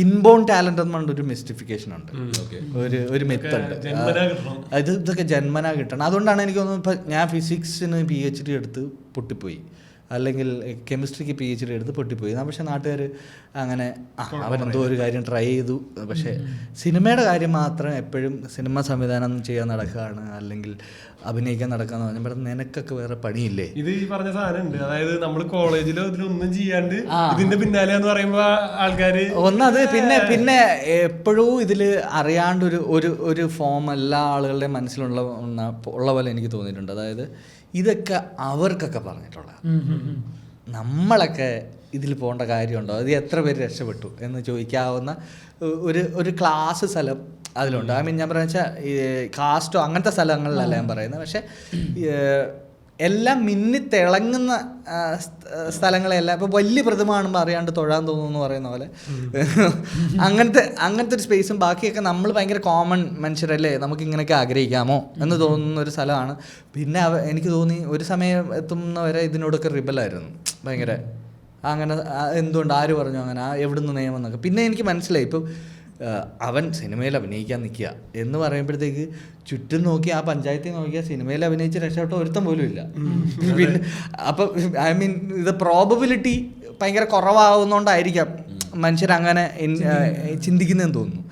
Inborn talent എന്ന് പറഞ്ഞൊരു മിസ്റ്റിഫിക്കേഷൻ ഉണ്ട്, ഒരു മിത്ത് ഉണ്ട്. ഇതൊക്കെ ജന്മനാ കിട്ടണം. അതുകൊണ്ടാണ് എനിക്ക് തോന്നുന്നത് ഇപ്പം ഞാൻ ഫിസിക്സിന് PhD എടുത്ത് പൊട്ടിപ്പോയി, അല്ലെങ്കിൽ കെമിസ്ട്രിക്ക് PhD എടുത്ത് പൊട്ടിപ്പോയി. പക്ഷേ നാട്ടുകാർ അങ്ങനെ അവനെന്തോ ഒരു കാര്യം ട്രൈ ചെയ്തു. പക്ഷേ സിനിമയുടെ കാര്യം മാത്രം എപ്പോഴും സിനിമ സംവിധാനം ചെയ്യാൻ നടക്കുകയാണ്, അല്ലെങ്കിൽ അഭിനയിക്കാൻ നടക്കാന്ന് പറഞ്ഞാൽ നിനക്കൊക്കെ വേറെ പണിയില്ലേ? ഇത് ഈ പറഞ്ഞ സാധനം ഉണ്ട്. അതായത് നമ്മൾ കോളേജിലോ ഇതിലൊന്നും ചെയ്യാണ്ട് ഇതിന്റെ പിന്നാലെ എന്ന് പറയുമ്പോ ആൾക്കാര് ഒന്നത് പിന്നെ എപ്പോഴും ഇതിൽ അറിയാണ്ട് ഒരു ഫോം എല്ലാ ആളുകളുടെയും മനസ്സിലുള്ള പോലെ എനിക്ക് തോന്നിയിട്ടുണ്ട്. അതായത് ഇതൊക്കെ അവർക്കൊക്കെ പറഞ്ഞിട്ടുള്ള, നമ്മളൊക്കെ ഇതിൽ പോകേണ്ട കാര്യമുണ്ടോ, അത് എത്ര പേര് രക്ഷപ്പെട്ടു എന്ന് ചോദിക്കാവുന്ന ഒരു ക്ലാസ് സ്ഥലം അതിലുണ്ട്. ഐ മീൻ ഞാൻ പറയുക വെച്ചാൽ ഈ കാസ്റ്റോ അങ്ങനത്തെ സ്ഥലങ്ങളിലല്ല ഞാൻ പറയുന്നത്, പക്ഷേ എല്ലാം മിന്നിത്തിളങ്ങുന്ന സ്ഥലങ്ങളെല്ലാം ഇപ്പോൾ വലിയ പ്രതിമ കാണുമ്പോൾ അറിയാണ്ട് തൊഴാൻ തോന്നുന്നു പറയുന്ന പോലെ അങ്ങനത്തെ ഒരു സ്പേസും ബാക്കിയൊക്കെ നമ്മൾ ഭയങ്കര കോമൺ മനുഷ്യരല്ലേ, നമുക്ക് ഇങ്ങനെയൊക്കെ ആഗ്രഹിക്കാമോ എന്ന് തോന്നുന്ന ഒരു സ്ഥലമാണ്. പിന്നെ എനിക്ക് തോന്നി ഒരു സമയം എത്തുന്നവരെ ഇതിനോടൊക്കെ റിബലായിരുന്നു ഭയങ്കര. അങ്ങനെ എന്തുകൊണ്ട്, ആര് പറഞ്ഞു അങ്ങനെ, എവിടുന്ന് നിയമം എന്നൊക്കെ. പിന്നെ എനിക്ക് മനസ്സിലായി ഇപ്പം അവൻ സിനിമയിൽ അഭിനയിക്കാൻ നിൽക്കുക എന്ന് പറയുമ്പോഴത്തേക്ക് ചുറ്റും നോക്കി ആ പഞ്ചായത്തിൽ നോക്കിയാൽ സിനിമയിൽ അഭിനയിച്ച് രക്ഷപ്പെട്ട ഒരുത്തം പോലും ഇല്ല. പിന്നെ അപ്പം ഐ മീൻ ഇത് പ്രോബബിലിറ്റി ഭയങ്കര കുറവാകുന്നതുകൊണ്ടായിരിക്കാം മനുഷ്യരങ്ങനെ ചിന്തിക്കുന്നതെന്ന് തോന്നുന്നു.